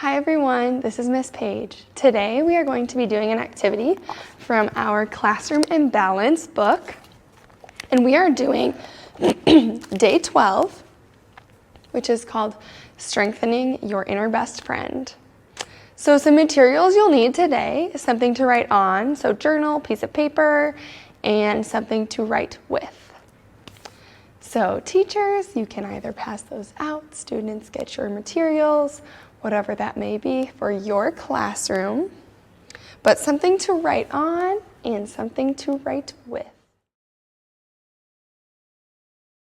Hi everyone, this is Miss Paige. Today we are going to be doing an activity from our Classroom and Balance book. And we are doing day 12, which is called Strengthening Your Inner Best Friend. So some materials you'll need today is something to write on, so journal, piece of paper, and something to write with. So teachers, you can either pass those out, students get your materials, whatever that may be for your classroom, but something to write on and something to write with.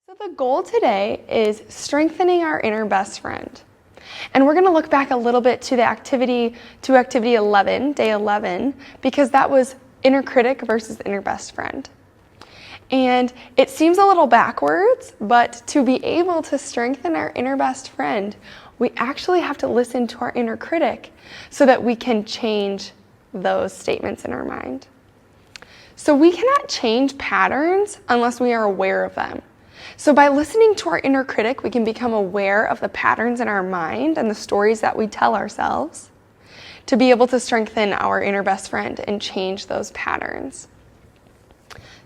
So the goal today is strengthening our inner best friend. And we're going to look back a little bit to activity 11, day 11, because that was inner critic versus inner best friend. And it seems a little backwards, but to be able to strengthen our inner best friend, we actually have to listen to our inner critic so that we can change those statements in our mind. So we cannot change patterns unless we are aware of them. So by listening to our inner critic, we can become aware of the patterns in our mind and the stories that we tell ourselves to be able to strengthen our inner best friend and change those patterns.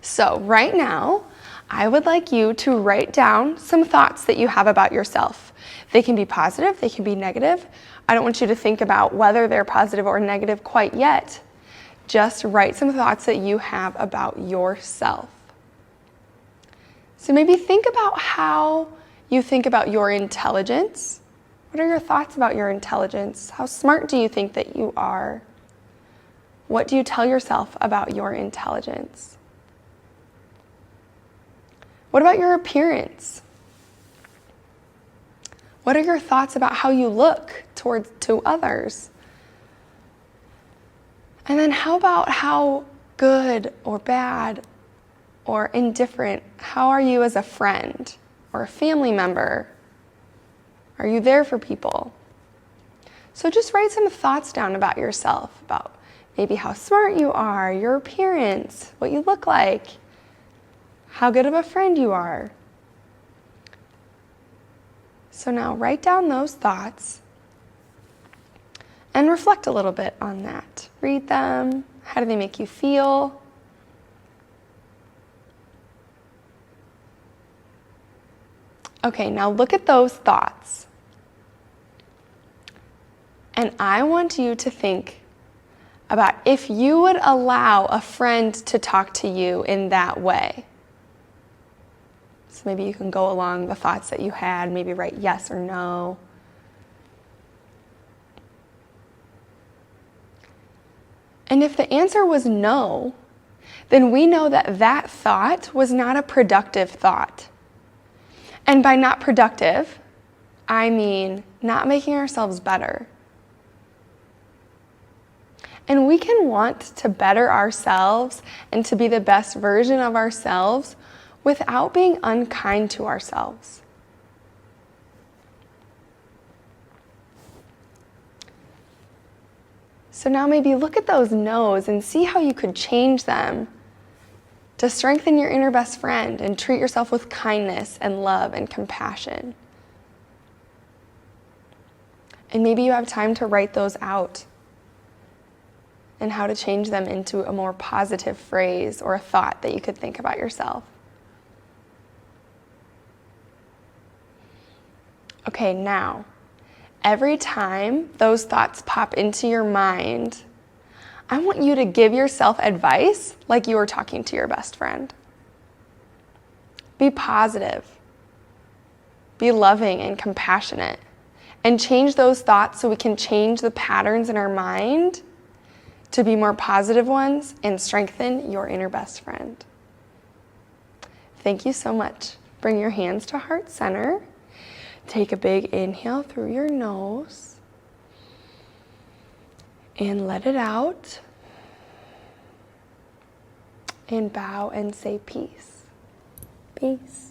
So right now, I would like you to write down some thoughts that you have about yourself. They can be positive, they can be negative. I don't want you to think about whether they're positive or negative quite yet. Just write some thoughts that you have about yourself. So maybe think about how you think about your intelligence. What are your thoughts about your intelligence? How smart do you think that you are? What do you tell yourself about your intelligence? What about your appearance? What are your thoughts about how you look to others? And then how about how good or bad or indifferent, how are you as a friend or a family member? Are you there for people? So just write some thoughts down about yourself, about maybe how smart you are, your appearance, what you look like, how good of a friend you are. So now write down those thoughts and reflect a little bit on that. Read them. How do they make you feel? Okay, now look at those thoughts. And I want you to think about if you would allow a friend to talk to you in that way. So maybe you can go along the thoughts that you had, maybe write yes or no. And if the answer was no, then we know that that thought was not a productive thought. And by not productive, I mean not making ourselves better. And we can want to better ourselves and to be the best version of ourselves without being unkind to ourselves. So now maybe look at those no's and see how you could change them to strengthen your inner best friend and treat yourself with kindness and love and compassion. And maybe you have time to write those out and how to change them into a more positive phrase or a thought that you could think about yourself. Okay, now, every time those thoughts pop into your mind, I want you to give yourself advice like you were talking to your best friend. Be positive. Be loving and compassionate. And change those thoughts so we can change the patterns in our mind to be more positive ones and strengthen your inner best friend. Thank you so much. Bring your hands to heart center. Take a big inhale through your nose and let it out. And bow and say peace. Peace.